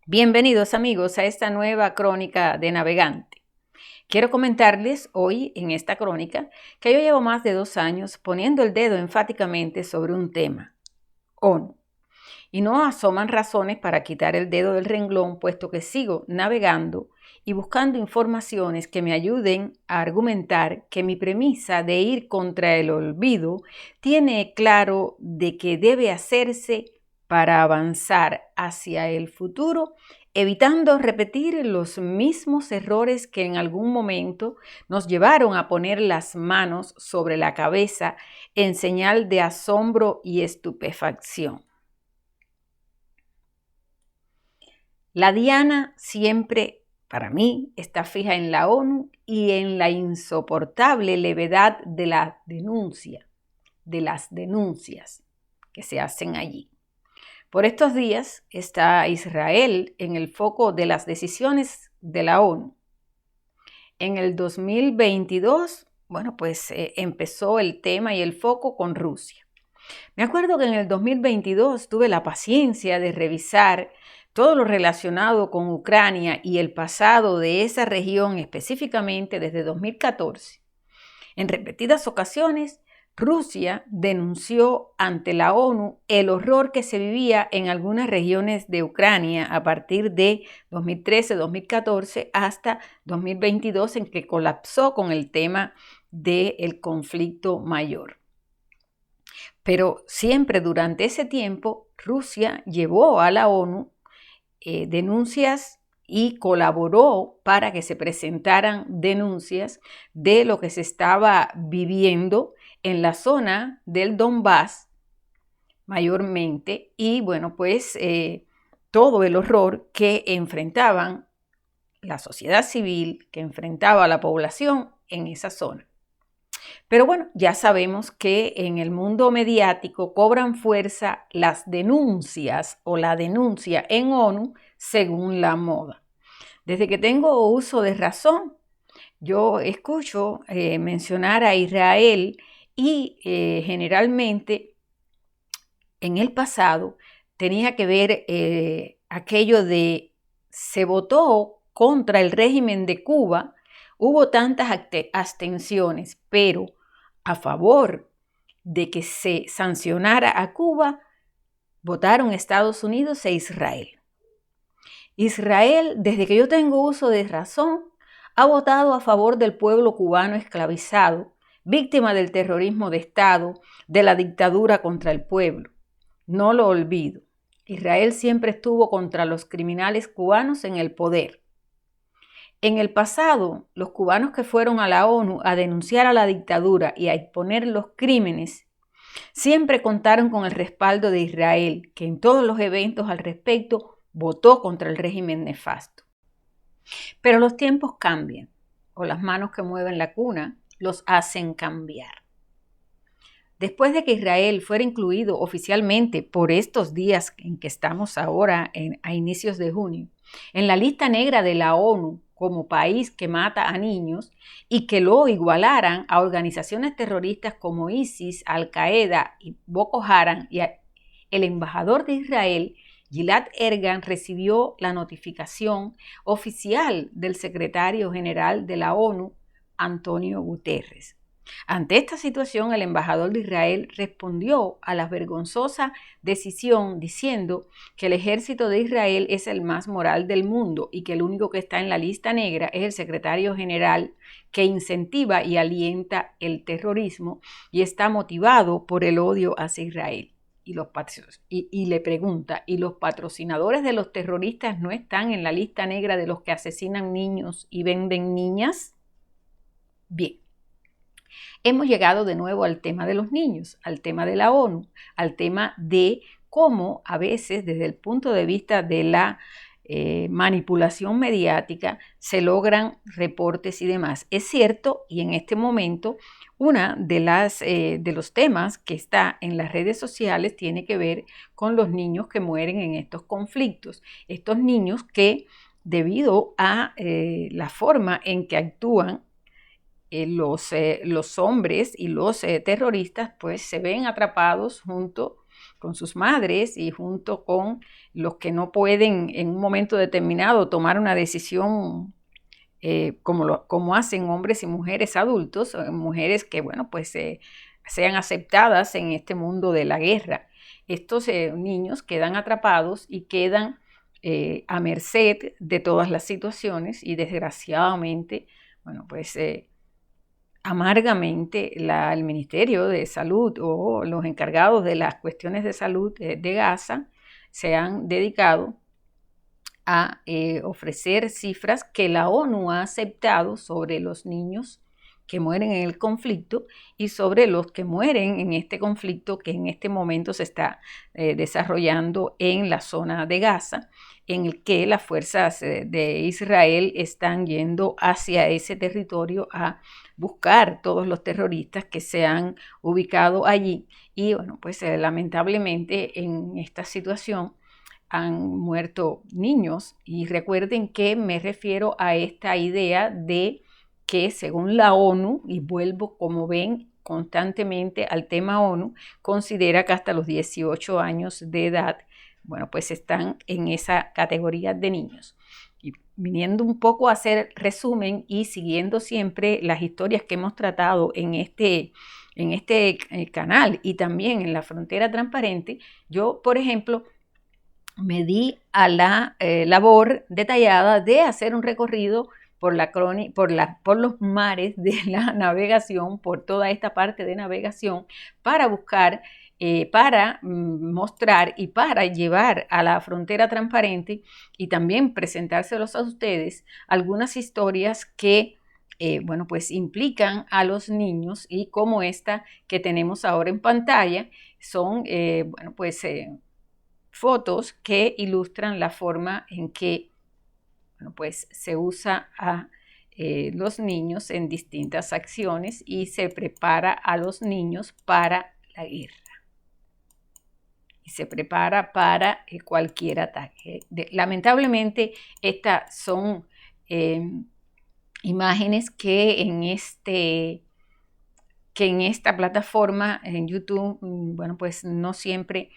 Bienvenidos amigos a esta nueva crónica de navegante. Quiero comentarles hoy en esta crónica que yo llevo más de 2 años poniendo el dedo enfáticamente sobre un tema, ONU. Y no asoman razones para quitar el dedo del renglón, puesto que sigo navegando y buscando informaciones que me ayuden a argumentar que mi premisa de ir contra el olvido tiene claro de que debe hacerse para avanzar hacia el futuro, evitando repetir los mismos errores que en algún momento nos llevaron a poner las manos sobre la cabeza en señal de asombro y estupefacción. La diana siempre, para mí, está fija en la ONU y en la insoportable levedad de las denuncias que se hacen allí. Por estos días está Israel en el foco de las decisiones de la ONU. En el 2022, empezó el tema y el foco con Rusia. Me acuerdo que en el 2022 tuve la paciencia de revisar todo lo relacionado con Ucrania y el pasado de esa región específicamente desde 2014. En repetidas ocasiones, Rusia denunció ante la ONU el horror que se vivía en algunas regiones de Ucrania a partir de 2013-2014 hasta 2022, en que colapsó con el tema del conflicto mayor. Pero siempre durante ese tiempo, Rusia llevó a la ONU denuncias y colaboró para que se presentaran denuncias de lo que se estaba viviendo en la zona del Donbass mayormente y todo el horror que enfrentaban la sociedad civil, que enfrentaba a la población en esa zona. Pero bueno, ya sabemos que en el mundo mediático cobran fuerza las denuncias o la denuncia en ONU según la moda. Desde que tengo uso de razón, yo escucho mencionar a Israel y generalmente en el pasado tenía que ver aquello de se votó contra el régimen de Cuba. Hubo tantas abstenciones, pero a favor de que se sancionara a Cuba, votaron Estados Unidos e Israel. Israel, desde que yo tengo uso de razón, ha votado a favor del pueblo cubano esclavizado, víctima del terrorismo de Estado, de la dictadura contra el pueblo. No lo olvido. Israel siempre estuvo contra los criminales cubanos en el poder. En el pasado, los cubanos que fueron a la ONU a denunciar a la dictadura y a exponer los crímenes, siempre contaron con el respaldo de Israel, que en todos los eventos al respecto votó contra el régimen nefasto. Pero los tiempos cambian, o las manos que mueven la cuna los hacen cambiar. Después de que Israel fuera incluido oficialmente por estos días en que estamos ahora a inicios de junio, en la lista negra de la ONU como país que mata a niños y que lo igualaran a organizaciones terroristas como ISIS, Al-Qaeda y Boko Haram, y el embajador de Israel, Gilad Ergan, recibió la notificación oficial del secretario general de la ONU, Antonio Guterres. Ante esta situación, el embajador de Israel respondió a la vergonzosa decisión diciendo que el ejército de Israel es el más moral del mundo y que el único que está en la lista negra es el secretario general que incentiva y alienta el terrorismo y está motivado por el odio hacia Israel. Y le pregunta, ¿y los patrocinadores de los terroristas no están en la lista negra de los que asesinan niños y venden niñas? Bien. Hemos llegado de nuevo al tema de los niños, al tema de la ONU, al tema de cómo a veces desde el punto de vista de la manipulación mediática se logran reportes y demás. Es cierto, y en este momento una de los temas que está en las redes sociales tiene que ver con los niños que mueren en estos conflictos. Estos niños que debido a la forma en que actúan los hombres y los terroristas pues se ven atrapados junto con sus madres y junto con los que no pueden en un momento determinado tomar una decisión como hacen hombres y mujeres adultos, mujeres que, bueno, pues sean aceptadas en este mundo de la guerra. Estos niños quedan atrapados y quedan a merced de todas las situaciones y desgraciadamente, bueno, pues amargamente el Ministerio de Salud o los encargados de las cuestiones de salud de Gaza se han dedicado a ofrecer cifras que la ONU ha aceptado sobre los niños que mueren en el conflicto y sobre los que mueren en este conflicto que en este momento se está desarrollando en la zona de Gaza, en el que las fuerzas de Israel están yendo hacia ese territorio a buscar todos los terroristas que se han ubicado allí. Y bueno, pues lamentablemente en esta situación han muerto niños y recuerden que me refiero a esta idea de que según la ONU, y vuelvo como ven constantemente al tema ONU, considera que hasta los 18 años de edad, bueno, pues están en esa categoría de niños. Y viniendo un poco a hacer resumen y siguiendo siempre las historias que hemos tratado en este canal y también en La Frontera Transparente, yo, por ejemplo, me di a la labor detallada de hacer un recorrido por los mares de la navegación, por toda esta parte de navegación, para buscar, para mostrar y para llevar a La Frontera Transparente y también presentárselos a ustedes algunas historias que bueno, pues implican a los niños y como esta que tenemos ahora en pantalla, son, bueno, pues fotos que ilustran la forma en que, bueno, pues se usa a los niños en distintas acciones y se prepara a los niños para la guerra. Y se prepara para cualquier ataque. Lamentablemente, estas son imágenes que en esta plataforma, en YouTube, bueno, pues no siempre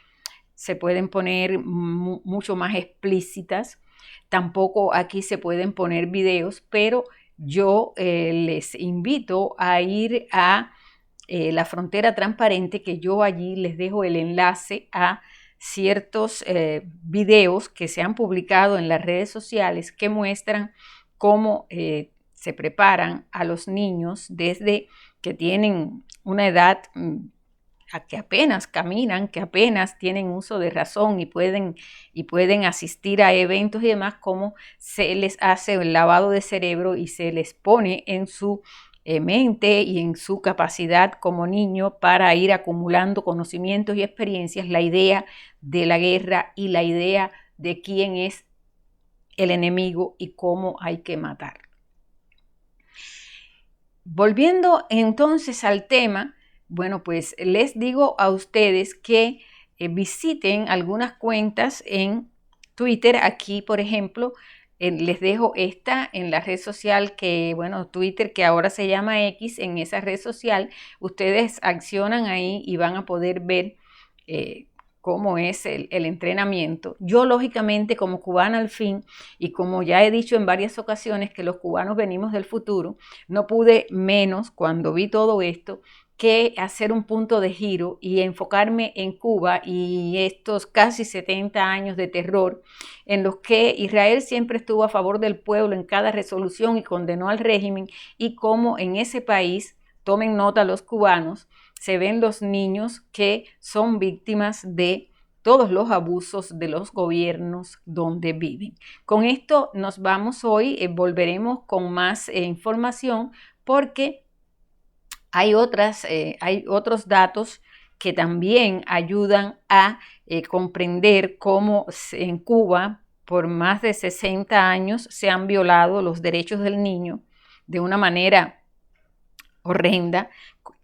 se pueden poner mucho más explícitas. Tampoco aquí se pueden poner videos, pero yo les invito a ir a La Frontera Transparente, que yo allí les dejo el enlace a ciertos videos que se han publicado en las redes sociales que muestran cómo se preparan a los niños desde que tienen una edad a que apenas caminan, que apenas tienen uso de razón y pueden asistir a eventos y demás, cómo se les hace el lavado de cerebro y se les pone en su mente y en su capacidad como niño para ir acumulando conocimientos y experiencias, la idea de la guerra y la idea de quién es el enemigo y cómo hay que matar. Volviendo entonces al tema, bueno, pues les digo a ustedes que visiten algunas cuentas en Twitter. Aquí, por ejemplo, les dejo esta en la red social que, bueno, Twitter, que ahora se llama X. En esa red social ustedes accionan ahí y van a poder ver cómo es el entrenamiento. Yo, lógicamente, como cubana al fin, y como ya he dicho en varias ocasiones que los cubanos venimos del futuro, no pude menos cuando vi todo esto que hacer un punto de giro y enfocarme en Cuba y estos casi 70 años de terror en los que Israel siempre estuvo a favor del pueblo en cada resolución y condenó al régimen, y cómo en ese país, tomen nota los cubanos, se ven los niños que son víctimas de todos los abusos de los gobiernos donde viven. Con esto nos vamos hoy, volveremos con más información porque hay otros datos que también ayudan a comprender cómo en Cuba por más de 60 años se han violado los derechos del niño de una manera horrenda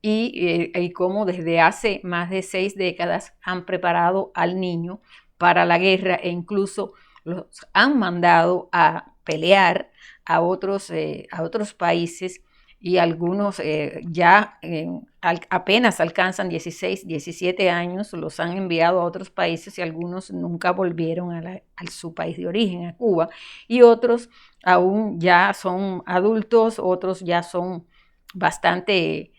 y cómo desde hace más de 6 décadas han preparado al niño para la guerra e incluso los han mandado a pelear a otros países y algunos apenas alcanzan 16, 17 años, los han enviado a otros países y algunos nunca volvieron a su país de origen, a Cuba, y otros aún ya son adultos, otros ya son bastante,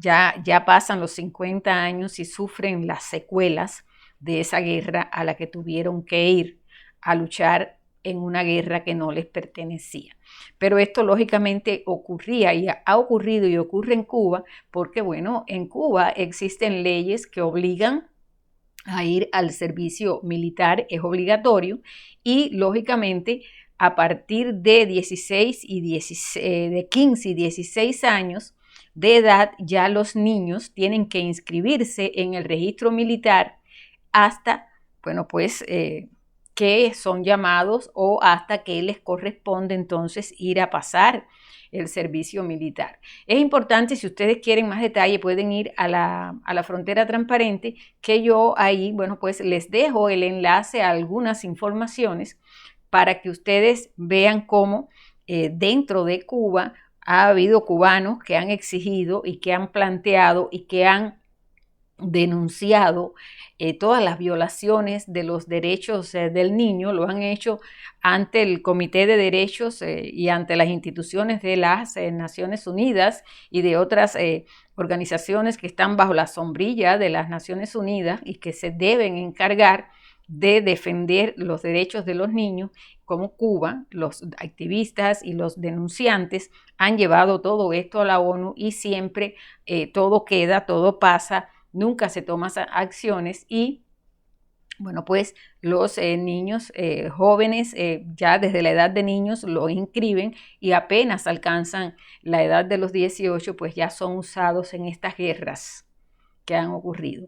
ya pasan los 50 años y sufren las secuelas de esa guerra a la que tuvieron que ir a luchar en una guerra que no les pertenecía. Pero esto lógicamente ocurría y ha ocurrido y ocurre en Cuba porque, bueno, en Cuba existen leyes que obligan a ir al servicio militar, es obligatorio, y lógicamente a partir de 15 y 16 años de edad ya los niños tienen que inscribirse en el registro militar hasta, que son llamados o hasta que les corresponde entonces ir a pasar el servicio militar. Es importante, si ustedes quieren más detalle, pueden ir a la frontera transparente, que yo ahí, les dejo el enlace a algunas informaciones para que ustedes vean cómo dentro de Cuba ha habido cubanos que han exigido y que han planteado y que han denunciado todas las violaciones de los derechos del niño, lo han hecho ante el Comité de Derechos y ante las instituciones de las Naciones Unidas y de otras organizaciones que están bajo la sombrilla de las Naciones Unidas y que se deben encargar de defender los derechos de los niños. Como Cuba, los activistas y los denunciantes han llevado todo esto a la ONU y siempre todo queda, todo pasa, nunca se toman acciones y, los niños jóvenes, ya desde la edad de niños, lo inscriben y apenas alcanzan la edad de los 18, pues ya son usados en estas guerras que han ocurrido.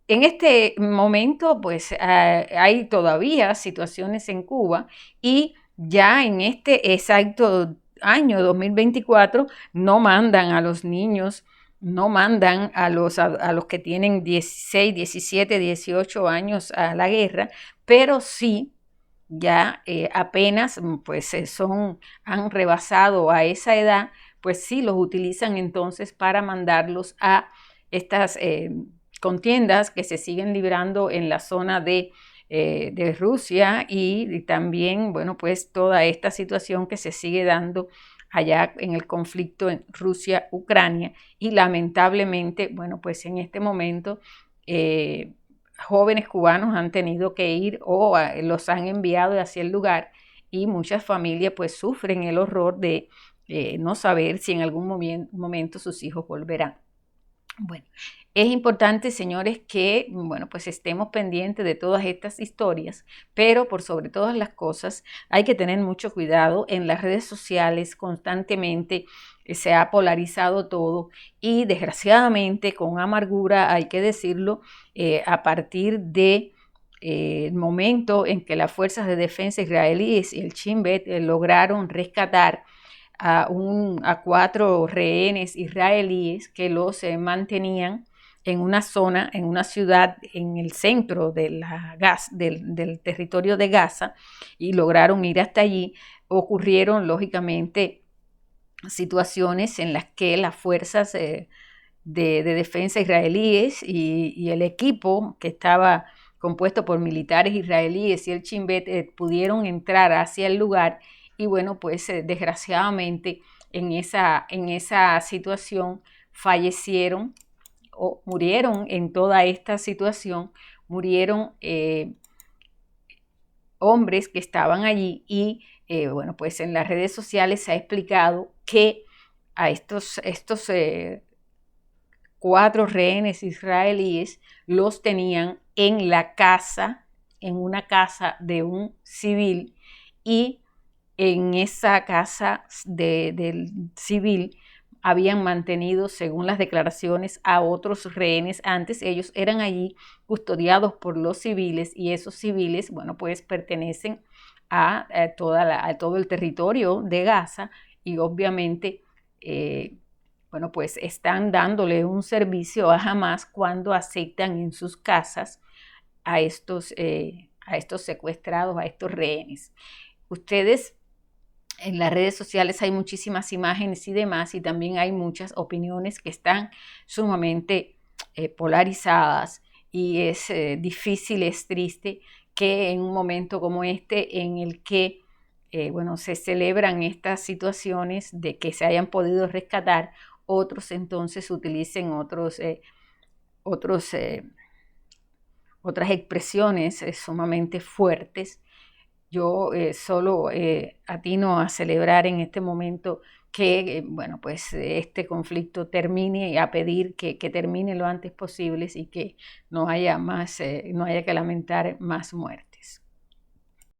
En este momento, pues hay todavía situaciones en Cuba y ya en este exacto año 2024 no mandan a los niños, no mandan a los que tienen 16, 17, 18 años a la guerra, pero sí ya apenas han rebasado a esa edad, pues sí los utilizan entonces para mandarlos a estas contiendas que se siguen librando en la zona de Rusia y también, toda esta situación que se sigue dando allá en el conflicto en Rusia-Ucrania y lamentablemente, en este momento jóvenes cubanos han tenido que ir o los han enviado hacia el lugar y muchas familias pues sufren el horror de no saber si en algún momento sus hijos volverán. Es importante, señores, que estemos pendientes de todas estas historias, pero por sobre todas las cosas hay que tener mucho cuidado. En las redes sociales constantemente se ha polarizado todo y desgraciadamente, con amargura hay que decirlo, a partir de el momento en que las fuerzas de defensa israelíes y el Shin Bet lograron rescatar a 4 rehenes israelíes que los mantenían en una zona, en una ciudad en el centro de del territorio de Gaza y lograron ir hasta allí. Ocurrieron lógicamente situaciones en las que las fuerzas de defensa israelíes y el equipo que estaba compuesto por militares israelíes y el Shin Bet pudieron entrar hacia el lugar y desgraciadamente en esa situación fallecieron o murieron en toda esta situación, murieron hombres que estaban allí y en las redes sociales se ha explicado que a estos 4 rehenes israelíes los tenían en la casa, en una casa de un civil y en esa casa del civil habían mantenido, según las declaraciones, a otros rehenes. Antes ellos eran allí custodiados por los civiles y esos civiles, pertenecen a todo el territorio de Gaza y obviamente, están dándole un servicio a Hamás cuando aceptan en sus casas a estos secuestrados, a estos rehenes. Ustedes En las redes sociales hay muchísimas imágenes y demás, y también hay muchas opiniones que están sumamente polarizadas, y es difícil, es triste que en un momento como este, en el que bueno, se celebran estas situaciones de que se hayan podido rescatar, otros entonces utilicen otras expresiones sumamente fuertes. Yo solo atino a celebrar en este momento que, bueno, pues este conflicto termine, y a pedir que termine lo antes posible, y que no haya más, no haya que lamentar más muertes.